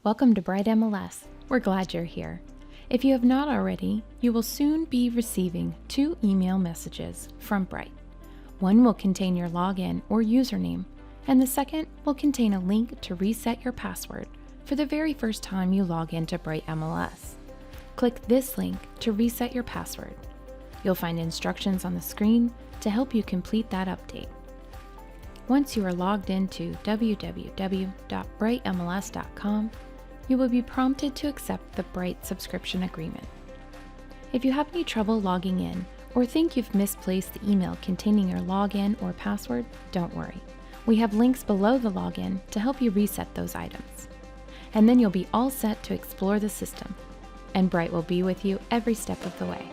Welcome to Bright MLS. We're glad you're here. If you have not already, you will soon be receiving 2 email messages from Bright. One will contain your login or username, and the second will contain a link to reset your password for the very first time you log into Bright MLS. Click this link to reset your password. You'll find instructions on the screen to help you complete that update. Once you are logged into www.brightmls.com, you will be prompted to accept the Bright subscription agreement. If you have any trouble logging in or think you've misplaced the email containing your login or password, don't worry. We have links below the login to help you reset those items. And then you'll be all set to explore the system, and Bright will be with you every step of the way.